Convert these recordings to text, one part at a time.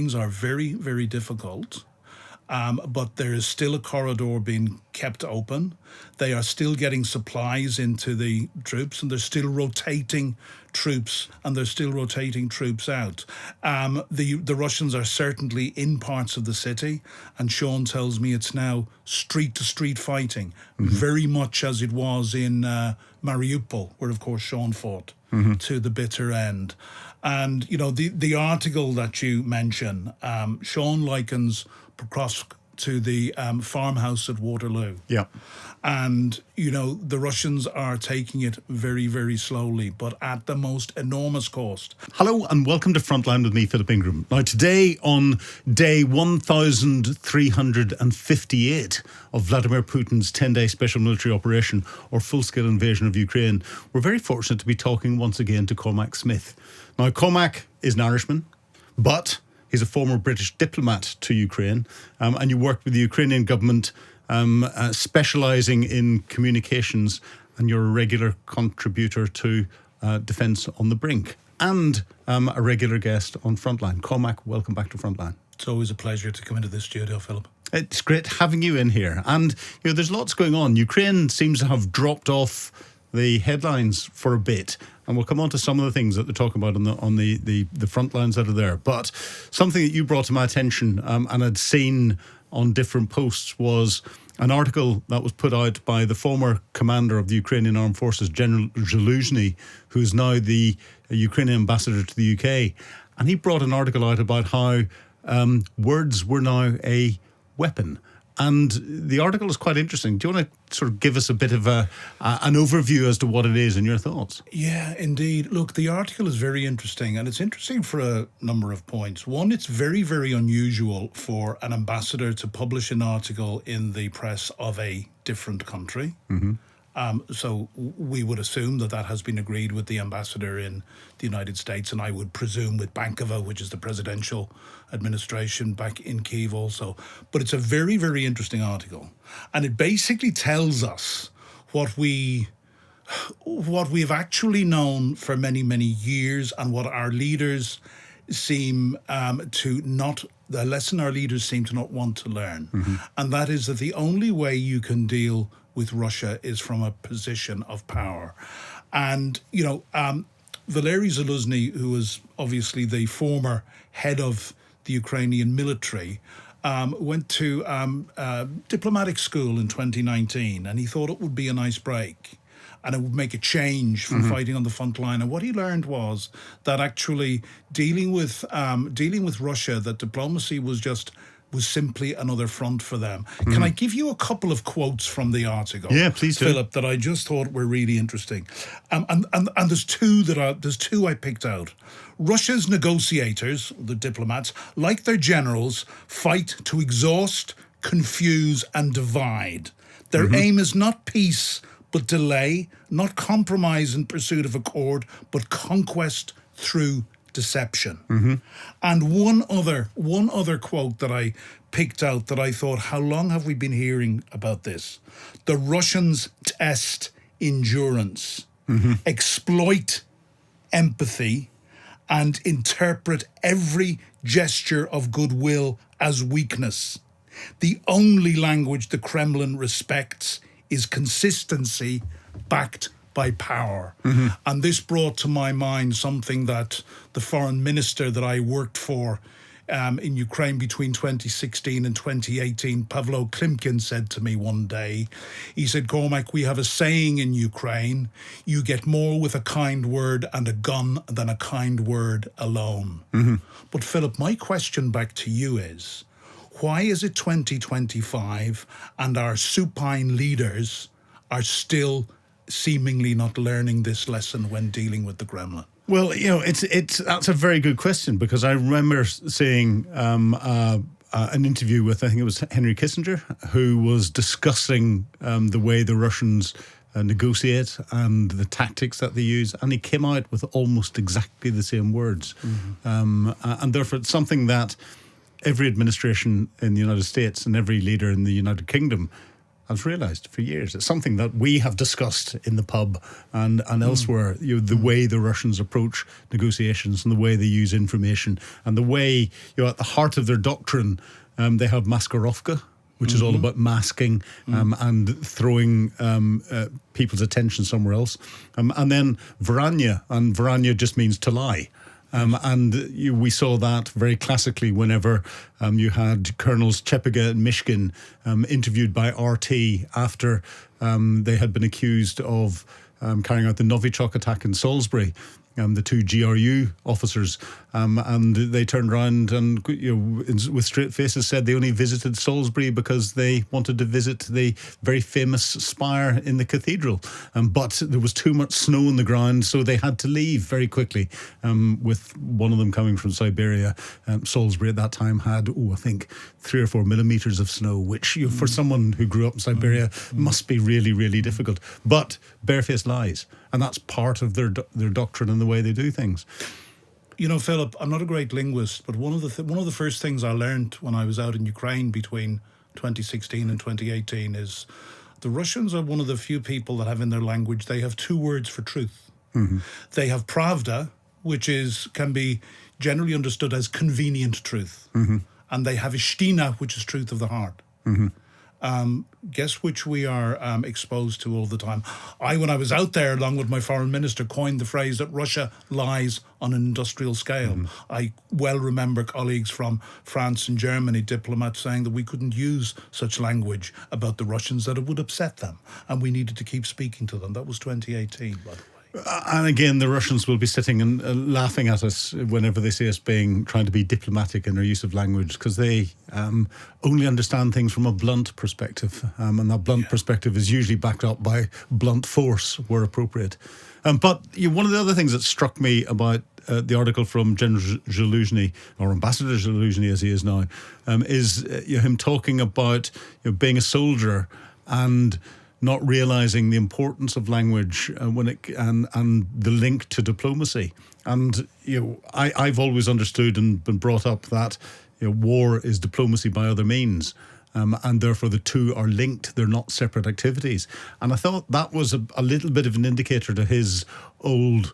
things are very, very difficult. But there is still a corridor being kept open. They are still getting supplies into the troops, and they're still rotating troops, and they're still rotating troops out. The Russians are certainly in parts of the city, and Sean tells me it's now street-to-street fighting, very much as it was in Mariupol, where, of course, Sean fought to the bitter end. And, you know, the article that you mention, Sean likens Pokrovsk to the farmhouse at Waterloo. Yeah. And, you know, the Russians are taking it very, very slowly, but at the most enormous cost. Hello and welcome to Frontline with me, Philip Ingram. Now, today on day 1358 of Vladimir Putin's 10-day special military operation or full-scale invasion of Ukraine, we're very fortunate to be talking once again to Cormac Smith. Now, Cormac is an Irishman, but he's a former British diplomat to Ukraine, and you worked with the Ukrainian government specialising in communications, and you're a regular contributor to Defence on the Brink and a regular guest on Frontline. Cormac, welcome back to Frontline. It's always a pleasure to come into this studio, Philip. It's great having you in here. And, you know, there's lots going on. Ukraine seems to have dropped off the headlines for a bit, and we'll come on to some of the things that they're talking about on the front lines that are there. But something that you brought to my attention and I'd seen on different posts was an article that was put out by the former commander of the Ukrainian Armed Forces, General Zaluzhny, who is now the Ukrainian ambassador to the UK. And he brought an article out about how words were now a weapon. And the article is quite interesting. Do you want to sort of give us a bit of an overview as to what it is and your thoughts? Yeah, indeed. Look, the article is very interesting, and it's interesting for a number of points. One, it's very, very unusual for an ambassador to publish an article in the press of a different country. So we would assume that that has been agreed with the ambassador in the United States, and I would presume with Bankova, which is the presidential administration back in Kyiv also. But it's a very, very interesting article, and it basically tells us what we have actually known for many, many years, and what our leaders seem to not, the lesson our leaders seem to not want to learn. And that is that the only way you can deal with Russia is from a position of power. And, you know, Valery Zaluzhny, who was obviously the former head of the Ukrainian military, went to diplomatic school in 2019, and he thought it would be a nice break and it would make a change from fighting on the front line. And what he learned was that actually dealing with Russia, that diplomacy was simply another front for them. Can I give you a couple of quotes from the article? Yeah, please do. Philip, that I just thought were really interesting. And there's two I picked out. Russia's negotiators, the diplomats, like their generals, fight to exhaust, confuse and divide. Their aim is not peace, but delay, not compromise in pursuit of accord, but conquest through deception. And one other quote that I picked out that I thought, how long have we been hearing about this? The Russians test endurance, exploit empathy, and interpret every gesture of goodwill as weakness. The only language the Kremlin respects is consistency backed by power. And this brought to my mind something that the foreign minister that I worked for in Ukraine between 2016 and 2018, Pavlo Klimkin, said to me one day. He said, Cormac, we have a saying in Ukraine, you get more with a kind word and a gun than a kind word alone. But Philip, my question back to you is, why is it 2025 and our supine leaders are still seemingly not learning this lesson when dealing with the Kremlin? Well, you know, that's a very good question, because I remember seeing an interview with, I think it was Henry Kissinger, who was discussing the way the Russians negotiate and the tactics that they use, and he came out with almost exactly the same words. And therefore it's something that every administration in the United States and every leader in the United Kingdom I've realised for years. It's something that we have discussed in the pub and elsewhere. The way the Russians approach negotiations and the way they use information and the way, at the heart of their doctrine, they have maskirovka, which is all about masking and throwing people's attention somewhere else. And then Vranya, and Vranya just means to lie. We saw that very classically whenever you had Colonels Chepiga and Mishkin interviewed by RT after they had been accused of carrying out the Novichok attack in Salisbury. The two GRU officers, and they turned around and with straight faces said they only visited Salisbury because they wanted to visit the very famous spire in the cathedral. But there was too much snow on the ground, so they had to leave very quickly, with one of them coming from Siberia. Salisbury at that time had, I think, 3 or 4 millimetres of snow, which for someone who grew up in Siberia must be really, really difficult. But barefaced lies. And that's part of their doctrine and the way they do things. Philip, I'm not a great linguist, but one of the first things I learned when I was out in Ukraine between 2016 and 2018 is the Russians are one of the few people that have in their language, they have 2 words for truth. Mm-hmm. They have pravda, which can be generally understood as convenient truth. Mm-hmm. And they have ishtina, which is truth of the heart. Mm-hmm. Guess which we are exposed to all the time. When I was out there, along with my foreign minister, coined the phrase that Russia lies on an industrial scale. I well remember colleagues from France and Germany, diplomats, saying that we couldn't use such language about the Russians, that it would upset them, and we needed to keep speaking to them. That was 2018, by the way. And again, the Russians will be sitting and laughing at us whenever they see us trying to be diplomatic in our use of language, because they only understand things from a blunt perspective, and that blunt perspective is usually backed up by blunt force where appropriate. But one of the other things that struck me about the article from General Zaluzhny, or Ambassador Zaluzhny as he is now, is him talking about being a soldier and not realising the importance of language and the link to diplomacy. And I've always understood and been brought up that war is diplomacy by other means, and therefore the two are linked. They're not separate activities. And I thought that was a little bit of an indicator to his old,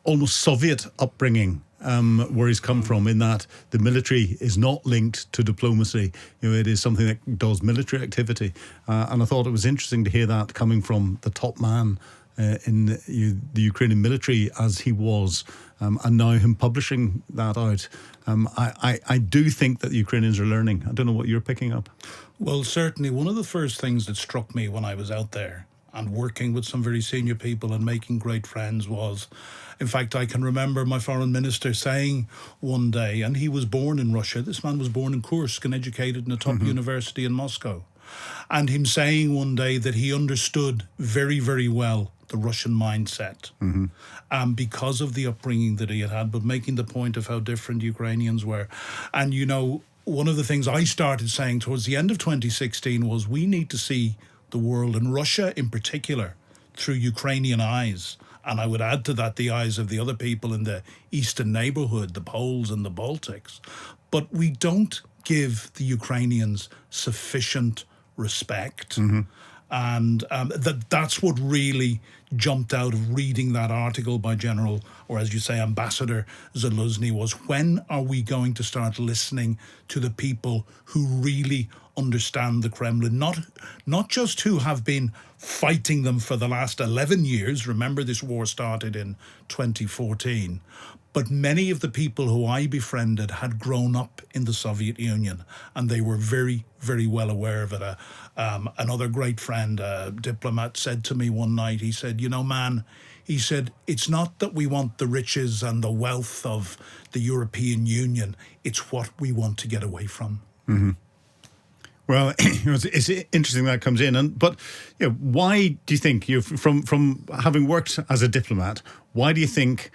almost Soviet upbringing. Where he's come from, in that the military is not linked to diplomacy. It is something that does military activity. And I thought it was interesting to hear that coming from the top man in the Ukrainian military as he was, and now him publishing that out. I do think that the Ukrainians are learning. I don't know what you're picking up. Well, certainly one of the first things that struck me when I was out there and working with some very senior people and making great friends was, in fact, I can remember my foreign minister saying one day, and he was born in Russia, this man was born in Kursk and educated in a top university in Moscow, and him saying one day that he understood very, very well the Russian mindset, because of the upbringing that he had had, but making the point of how different Ukrainians were. And, one of the things I started saying towards the end of 2016 was we need to see the world, and Russia in particular, through Ukrainian eyes. And I would add to that the eyes of the other people in the eastern neighborhood, the Poles and the Baltics. But we don't give the Ukrainians sufficient respect. And that's what really jumped out of reading that article by General, or as you say, Ambassador Zaluzhny, was when are we going to start listening to the people who really understand the Kremlin, not just who have been fighting them for the last 11 years. Remember, this war started in 2014. But many of the people who I befriended had grown up in the Soviet Union, and they were very, very well aware of it. Another great friend, a diplomat, said to me one night, he said, man, he said, it's not that we want the riches and the wealth of the European Union, it's what we want to get away from. Well, it's interesting that comes in, but why do you think, from having worked as a diplomat, why do you think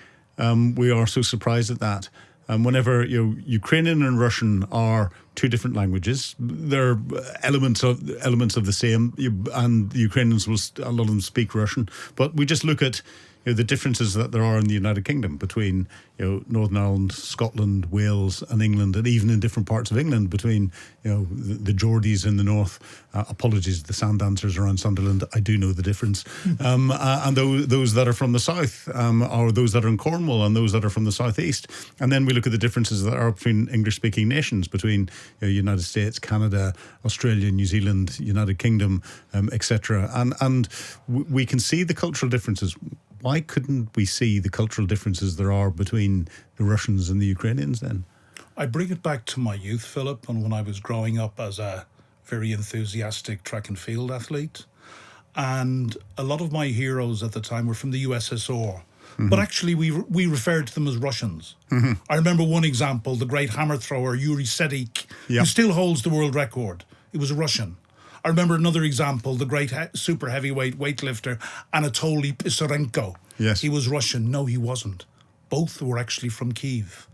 we are so surprised at that? Whenever Ukrainian and Russian are two different languages, they're elements of the same, and the Ukrainians a lot of them speak Russian. But we just look at the differences that there are in the United Kingdom between Northern Ireland, Scotland, Wales, and England, and even in different parts of England between the Geordies in the north. Apologies, the sand dancers around Sunderland. I do know the difference. And those that are from the south, or those that are in Cornwall, and those that are from the southeast. And then we look at the differences that are between English-speaking nations, between United States, Canada, Australia, New Zealand, United Kingdom, etc. And we can see the cultural differences. Why couldn't we see the cultural differences there are between the Russians and the Ukrainians then? I bring it back to my youth, Philip, and when I was growing up as a very enthusiastic track and field athlete. And a lot of my heroes at the time were from the USSR. But actually, we referred to them as Russians. I remember one example, the great hammer thrower, Yuri Sedik, who still holds the world record. He was a Russian. I remember another example, the great super heavyweight weightlifter, Anatoly Pisarenko. Yes. He was Russian. No, he wasn't. Both were actually from Kyiv.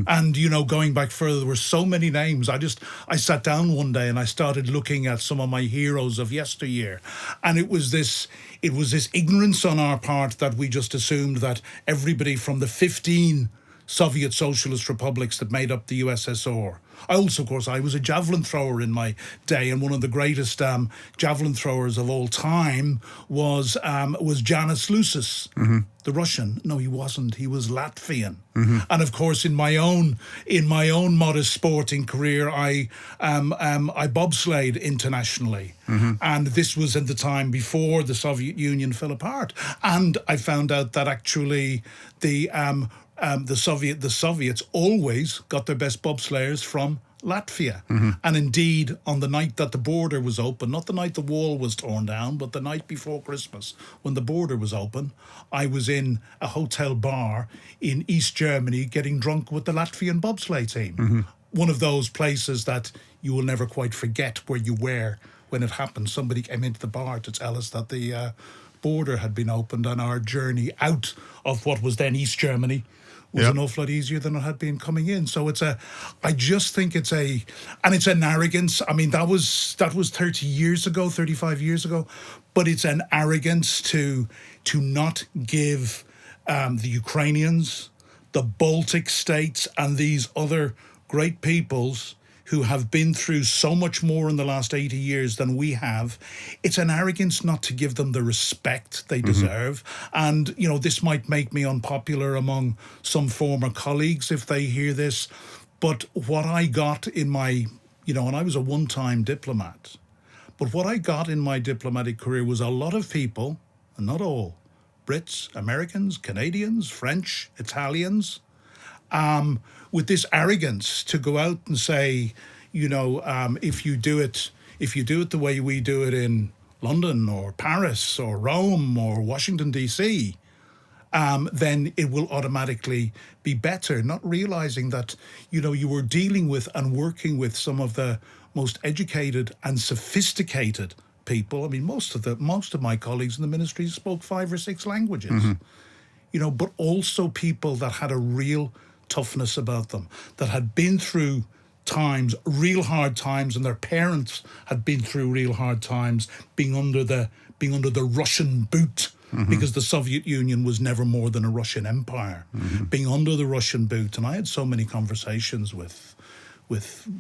And, going back further, there were so many names. I sat down one day and I started looking at some of my heroes of yesteryear. And it was this ignorance on our part that we just assumed that everybody from the 15 Soviet Socialist republics that made up the USSR. I also, of course, I was a javelin thrower in my day, and one of the greatest javelin throwers of all time was Janis Lusis, the Russian. No, he wasn't. He was Latvian. And of course, in my own modest sporting career, I bobsleighed internationally, and this was at the time before the Soviet Union fell apart. And I found out that actually the Soviets always got their best bobsleighers from Latvia. And indeed, on the night that the border was open, not the night the wall was torn down, but the night before Christmas, when the border was open, I was in a hotel bar in East Germany getting drunk with the Latvian bobsleigh team. One of those places that you will never quite forget where you were when it happened. Somebody came into the bar to tell us that the border had been opened, and our journey out of what was then East Germany was an awful lot easier than it had been coming in. So I just think it's an arrogance. I mean, that was 30 years ago, 35 years ago, but it's an arrogance to not give the Ukrainians, the Baltic states, and these other great peoples who have been through so much more in the last 80 years than we have. It's an arrogance not to give them the respect they deserve. And, this might make me unpopular among some former colleagues if they hear this. But what I got in my, and I was a one-time diplomat, but what I got in my diplomatic career was a lot of people, and not all, Brits, Americans, Canadians, French, Italians, with this arrogance to go out and say, if you do it the way we do it in London or Paris or Rome or Washington, D.C., then it will automatically be better, not realizing that, you were dealing with and working with some of the most educated and sophisticated people. I mean, most of my colleagues in the ministry spoke 5 or 6 languages, but also people that had a real toughness about them, that had been through times, real hard times, and their parents had been through real hard times, being under the Russian boot, because the Soviet Union was never more than a Russian empire, being under the Russian boot. And I had so many conversations with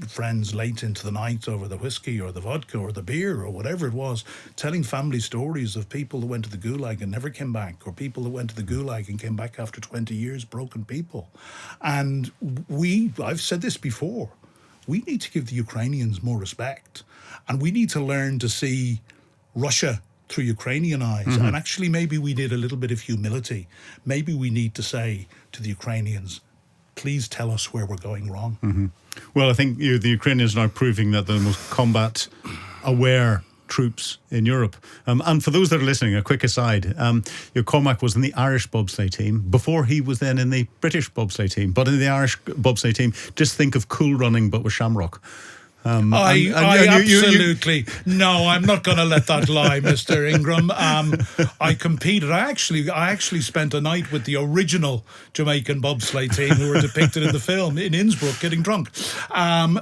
friends late into the night over the whiskey or the vodka or the beer or whatever it was, telling family stories of people that went to the Gulag and never came back, or people that went to the Gulag and came back after 20 years, broken people. And I've said this before, we need to give the Ukrainians more respect, and we need to learn to see Russia through Ukrainian eyes. And actually, maybe we need a little bit of humility. Maybe we need to say to the Ukrainians, please tell us where we're going wrong. Well, I think the Ukrainians are now proving that they're the most combat-aware troops in Europe. And for those that are listening, a quick aside, Cormac was in the Irish bobsleigh team before he was then in the British bobsleigh team. But in the Irish bobsleigh team, just think of Cool Running but with Shamrock. I absolutely no. I'm not going to let that lie, Mr. Ingram. I competed. I actually spent a night with the original Jamaican bobsleigh team who were depicted in the film in Innsbruck, getting drunk.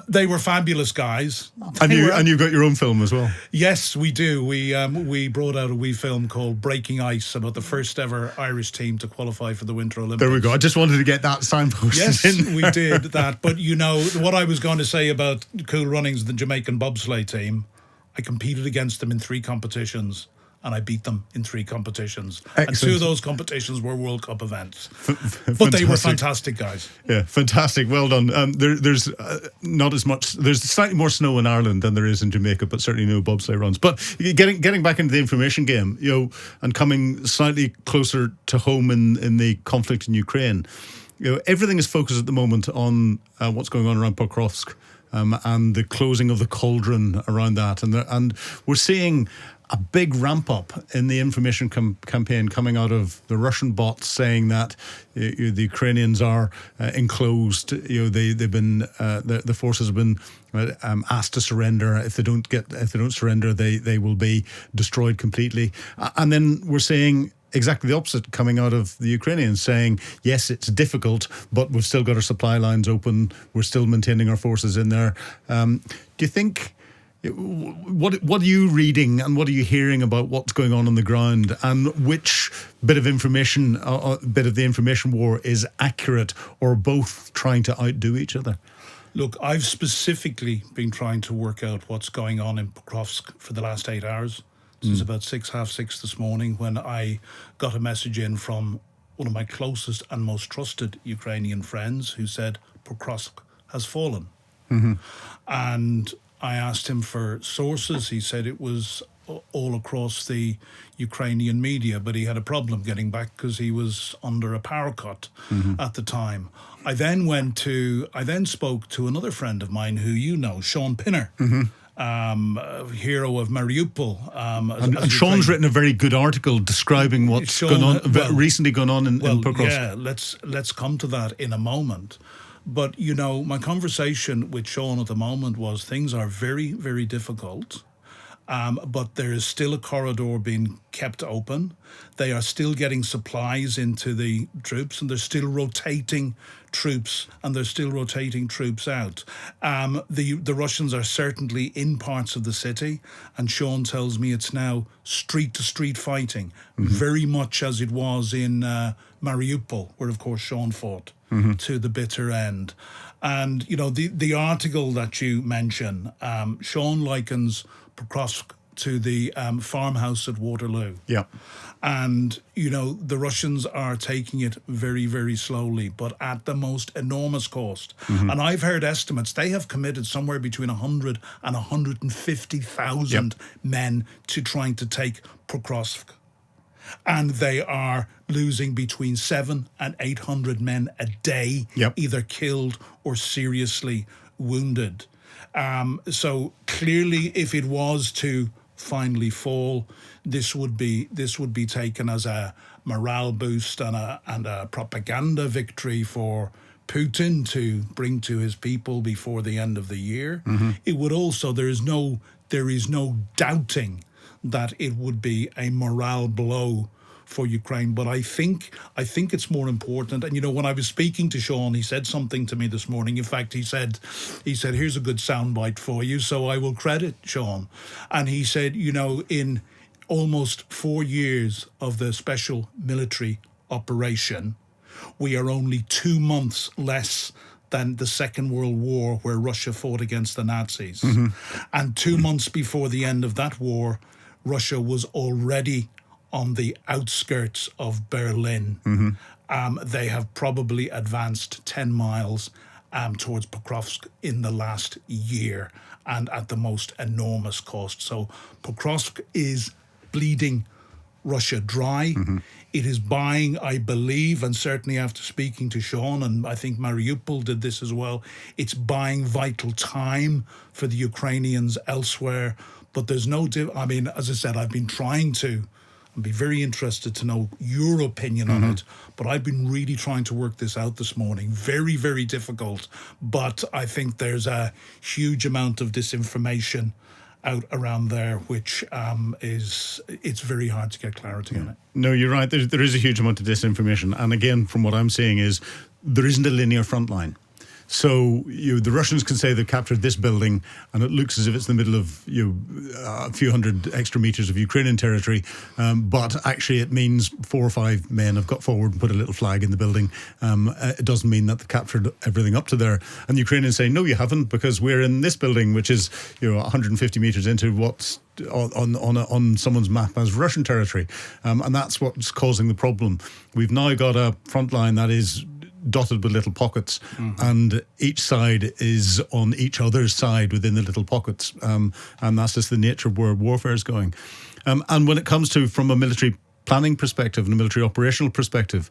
They were fabulous guys. And you've got your own film as well. Yes, we do. We brought out a wee film called Breaking Ice about the first ever Irish team to qualify for the Winter Olympics. There we go. I just wanted to get that signpost. Yes, in. we did that. But you know what I was going to say about Cool Runnings, the Jamaican bobsleigh team. I competed against them in 3 competitions, and I beat them in 3 competitions. Excellent. And 2 of those competitions were World Cup events. But they were fantastic guys. Yeah, fantastic. Well done. There's not as much. There's slightly more snow in Ireland than there is in Jamaica, but certainly no bobsleigh runs. But getting back into the information game, and coming slightly closer to home in the conflict in Ukraine, everything is focused at the moment on what's going on around Pokrovsk. And the closing of the cauldron around that. And we're seeing a big ramp up in the information campaign coming out of the Russian bots saying that the Ukrainians are enclosed. They've been the forces have been asked to surrender. If they don't surrender, they will be destroyed completely. And then we're seeing exactly the opposite coming out of the Ukrainians, saying, yes, it's difficult, but we've still got our supply lines open. We're still maintaining our forces in there. Do you think, what are you reading and what are you hearing about what's going on the ground, and which bit of information, bit of the information war is accurate, or both trying to outdo each other? Look, I've specifically been trying to work out what's going on in Pokrovsk for the last 8 hours. Since about 6:30 this morning, when I got a message in from one of my closest and most trusted Ukrainian friends who said Pokrovsk has fallen. Mm-hmm. And I asked him for sources. He said it was all across the Ukrainian media, but he had a problem getting back because he was under a power cut at the time. I then spoke to another friend of mine who you know, Sean Pinner. Hero of Mariupol. And Sean's written a very good article describing what's recently gone on in Pokrovsk. Yeah, let's come to that in a moment. But, my conversation with Sean at the moment was things are very, very difficult. But there is still a corridor being kept open. They are still getting supplies into the troops, and they're still rotating troops, and they're still rotating troops out. The Russians are certainly in parts of the city, and Sean tells me it's now street-to-street fighting, very much as it was in Mariupol, where, of course, Sean fought to the bitter end. And, the article that you mention, Sean likens Pokrovsk to the farmhouse at Waterloo. Yeah. And, the Russians are taking it very, very slowly, but at the most enormous cost. And I've heard estimates, they have committed somewhere between 100 and 150,000 men to trying to take Pokrovsk. And they are losing between 700 and 800 men a day, either killed or seriously wounded. So clearly, if it was to finally fall, this would be taken as a morale boost and a propaganda victory for Putin to bring to his people before the end of the year. It would also, there is no doubting that it would be a morale blow for Ukraine. But I think it's more important. And, when I was speaking to Sean, he said something to me this morning. In fact, he said, here's a good soundbite for you. So I will credit Sean. And he said, in almost 4 years of the special military operation, we are only 2 months less than the Second World War, where Russia fought against the Nazis. And 2 months before the end of that war, Russia was already on the outskirts of Berlin. They have probably advanced 10 miles towards Pokrovsk in the last year, and at the most enormous cost. So Pokrovsk is bleeding Russia dry. It is buying, I believe, and certainly after speaking to Sean, and I think Mariupol did this as well, it's buying vital time for the Ukrainians elsewhere. But there's no, as I said, I've been trying to I'd be very interested to know your opinion on it. But I've been really trying to work this out this morning. Very, very difficult. But I think there's a huge amount of disinformation out around there, which it's very hard to get clarity on it. No, you're right. There is a huge amount of disinformation. And again, from what I'm seeing is there isn't a linear front line. So the Russians can say they've captured this building, and it looks as if it's in the middle of a few hundred extra meters of Ukrainian territory, but actually it means 4 or 5 men have got forward and put a little flag in the building. It doesn't mean that they've captured everything up to there. And the Ukrainians say, no, you haven't, because we're in this building, which is 150 meters into what's on someone's map as Russian territory, and that's what's causing the problem. We've now got a front line that is dotted with little pockets, and each side is on each other's side within the little pockets, and that's just the nature of where warfare is going. And when it comes to, from a military planning perspective and a military operational perspective,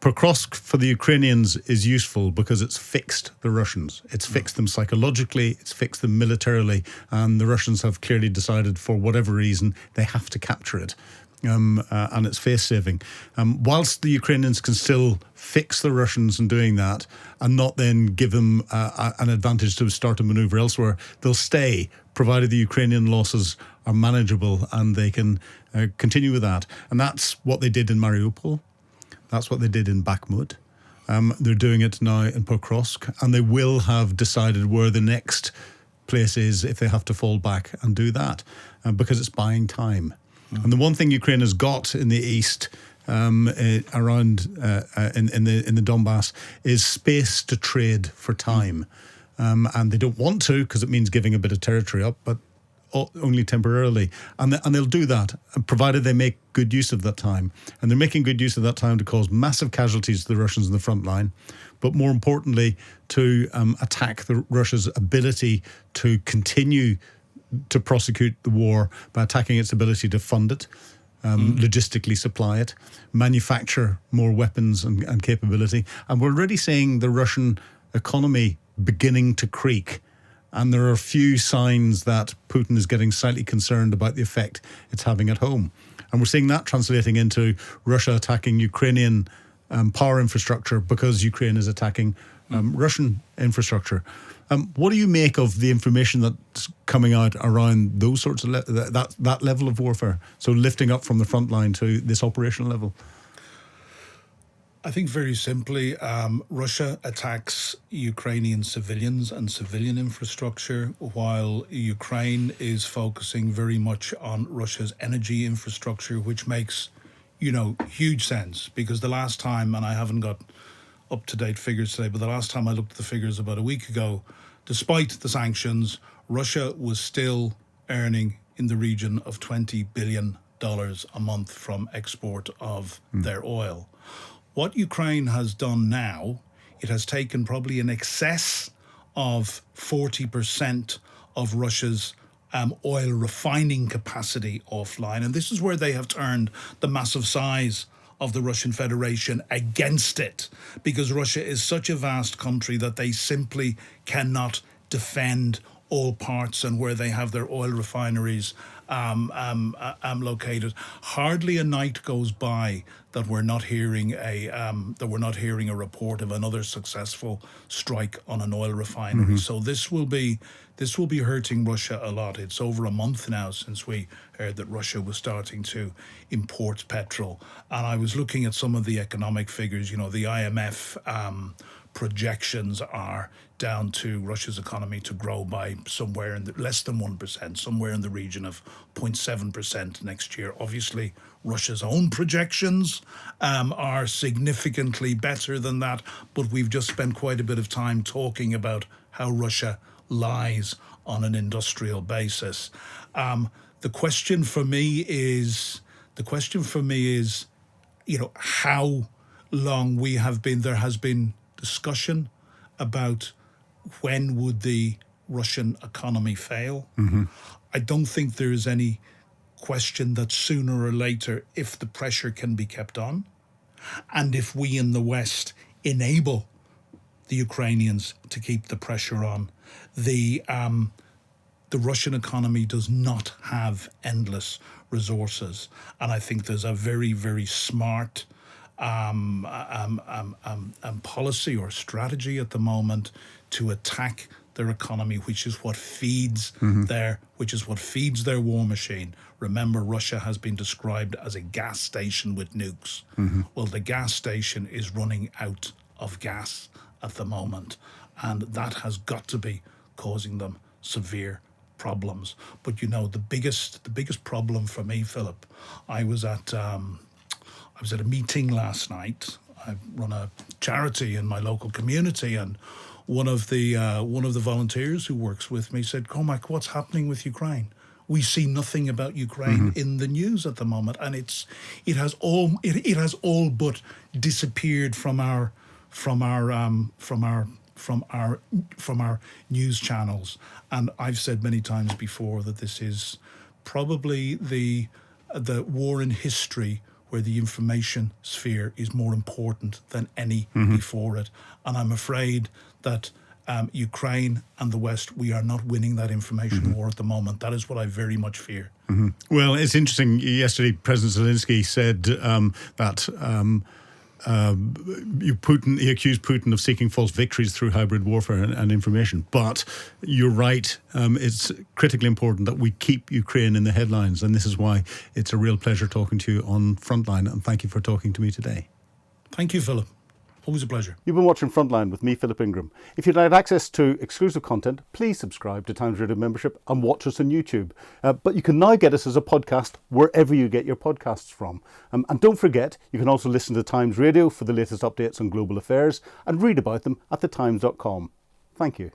Pokrovsk for the Ukrainians is useful because it's fixed the Russians. It's fixed them psychologically, it's fixed them militarily, and the Russians have clearly decided, for whatever reason, they have to capture it. And it's face-saving. Whilst the Ukrainians can still fix the Russians in doing that and not then give them an advantage to start a manoeuvre elsewhere, they'll stay, provided the Ukrainian losses are manageable and they can continue with that. And that's what they did in Mariupol. That's what they did in Bakhmut. They're doing it now in Pokrovsk, and they will have decided where the next place is if they have to fall back and do that, because it's buying time. And the one thing Ukraine has got in the east, around in the Donbass, is space to trade for time, and they don't want to, because it means giving a bit of territory up, but only temporarily. And they'll do that, provided they make good use of that time. And they're making good use of that time to cause massive casualties to the Russians in the front line, but more importantly, to attack Russia's ability to continue to prosecute the war by attacking its ability to fund it, logistically supply it, manufacture more weapons and capability. And we're already seeing the Russian economy beginning to creak. And there are a few signs that Putin is getting slightly concerned about the effect it's having at home. And we're seeing that translating into Russia attacking Ukrainian power infrastructure because Ukraine is attacking Russian infrastructure. What do you make of the information that's coming out around those sorts of that level of warfare? So lifting up from the front line to this operational level. I think very simply, Russia attacks Ukrainian civilians and civilian infrastructure, while Ukraine is focusing very much on Russia's energy infrastructure, which makes, huge sense. Because the last time, and I haven't got up-to-date figures today, but the last time I looked at the figures about a week ago, despite the sanctions, Russia was still earning in the region of $20 billion a month from export of their oil. What Ukraine has done now, it has taken probably in excess of 40% of Russia's oil refining capacity offline. And this is where they have turned the massive size of the Russian Federation against it, because Russia is such a vast country that they simply cannot defend all parts and where they have their oil refineries located. Hardly a night goes by that we're not hearing a report of another successful strike on an oil refinery. So this will be hurting Russia a lot. It's over a month now since we heard that Russia was starting to import petrol. And I was looking at some of the economic figures. The IMF projections are down to Russia's economy to grow by somewhere in less than 1%, somewhere in the region of 0.7% next year. Obviously, Russia's own projections are significantly better than that, but we've just spent quite a bit of time talking about how Russia lies on an industrial basis. The question for me is, how long there has been discussion about when would the Russian economy fail. I don't think there is any question that sooner or later, if the pressure can be kept on, and if we in the West enable the Ukrainians to keep the pressure on, the the Russian economy does not have endless resources. And I think there's a very, very smart policy or strategy at the moment to attack their economy, which is what feeds their war machine. Remember, Russia has been described as a gas station with nukes. Well, the gas station is running out of gas at the moment, and that has got to be causing them severe problems. But you know, the biggest problem for me, Philip, I was at a meeting last night. I run a charity in my local community, and one of the volunteers who works with me said, "Cormac, what's happening with Ukraine? We see nothing about Ukraine in the news at the moment, and it has all but disappeared from our news channels." And I've said many times before that this is probably the war in history where the information sphere is more important than any before it. And I'm afraid that Ukraine and the West, we are not winning that information war at the moment. That is what I very much fear. Well, it's interesting. Yesterday, President Zelensky said that he accused Putin of seeking false victories through hybrid warfare and information. But you're right. It's critically important that we keep Ukraine in the headlines. And this is why it's a real pleasure talking to you on Frontline. And thank you for talking to me today. Thank you, Philip. Always a pleasure. You've been watching Frontline with me, Philip Ingram. If you'd like access to exclusive content, please subscribe to Times Radio membership and watch us on YouTube. But you can now get us as a podcast wherever you get your podcasts from. And don't forget, you can also listen to Times Radio for the latest updates on global affairs and read about them at thetimes.com. Thank you.